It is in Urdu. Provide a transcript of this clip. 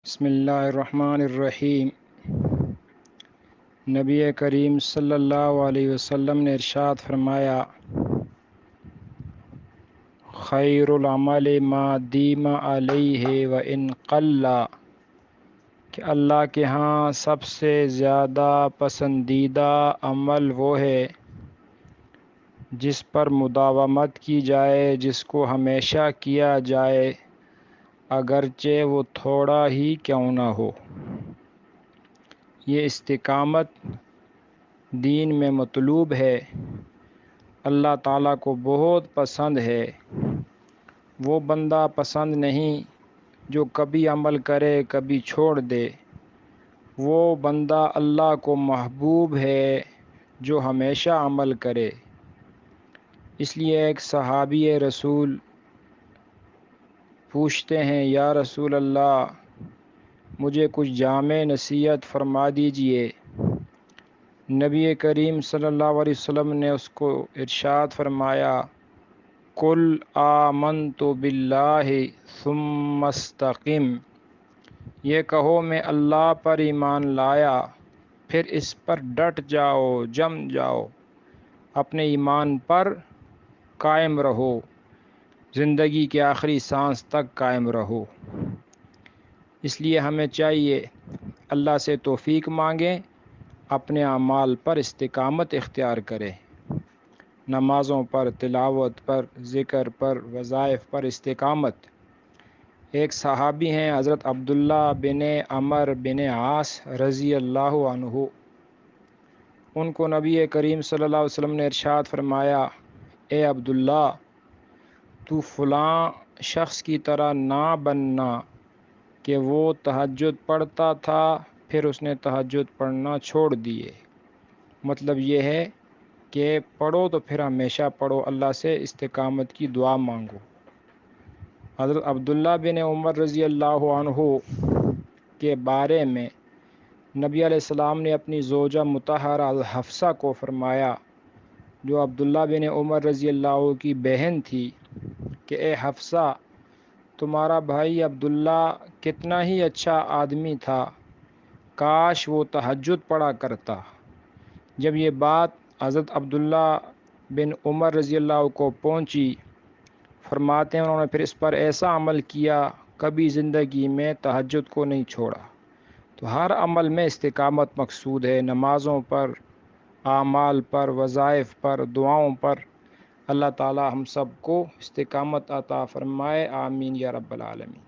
بسم اللہ الرحمن الرحیم۔ نبی کریم صلی اللہ علیہ وسلم نے ارشاد فرمایا، خیر العمل ما دیم علیہ و ان قل، کہ اللہ کے ہاں سب سے زیادہ پسندیدہ عمل وہ ہے جس پر مداومت کی جائے، جس کو ہمیشہ کیا جائے، اگرچہ وہ تھوڑا ہی کیوں نہ ہو۔ یہ استقامت دین میں مطلوب ہے، اللہ تعالیٰ کو بہت پسند ہے۔ وہ بندہ پسند نہیں جو کبھی عمل کرے کبھی چھوڑ دے، وہ بندہ اللہ کو محبوب ہے جو ہمیشہ عمل کرے۔ اس لیے ایک صحابی رسول پوچھتے ہیں، یا رسول اللہ، مجھے کچھ جامع نصیحت فرما دیجئے۔ نبی کریم صلی اللہ علیہ وسلم نے اس کو ارشاد فرمایا، قل آمنت باللہ ثم استقم، یہ کہو میں اللہ پر ایمان لایا، پھر اس پر ڈٹ جاؤ، جم جاؤ، اپنے ایمان پر قائم رہو، زندگی کے آخری سانس تک قائم رہو۔ اس لیے ہمیں چاہیے اللہ سے توفیق مانگیں، اپنے اعمال پر استقامت اختیار کریں، نمازوں پر، تلاوت پر، ذکر پر، وظائف پر استقامت۔ ایک صحابی ہیں حضرت عبداللہ بن عمر بن عاص رضی اللہ عنہ، ان کو نبی کریم صلی اللہ علیہ وسلم نے ارشاد فرمایا، اے عبداللہ، تو فلاں شخص کی طرح نہ بننا کہ وہ تہجد پڑھتا تھا پھر اس نے تہجد پڑھنا چھوڑ دیے۔ مطلب یہ ہے کہ پڑھو تو پھر ہمیشہ پڑھو، اللہ سے استقامت کی دعا مانگو۔ حضرت عبداللہ بن عمر رضی اللہ عنہ کے بارے میں نبی علیہ السلام نے اپنی زوجہ مطہرہ حفصہ کو فرمایا، جو عبداللہ بن عمر رضی اللہ کی بہن تھی، کہ اے حفصہ، تمہارا بھائی عبداللہ کتنا ہی اچھا آدمی تھا، کاش وہ تہجد پڑھا کرتا۔ جب یہ بات حضرت عبداللہ بن عمر رضی اللہ کو پہنچی، فرماتے ہیں انہوں نے پھر اس پر ایسا عمل کیا، کبھی زندگی میں تہجد کو نہیں چھوڑا۔ تو ہر عمل میں استقامت مقصود ہے، نمازوں پر، اعمال پر، وظائف پر، دعاؤں پر۔ اللہ تعالی ہم سب کو استقامت عطا فرمائے، آمین یا رب العالمین۔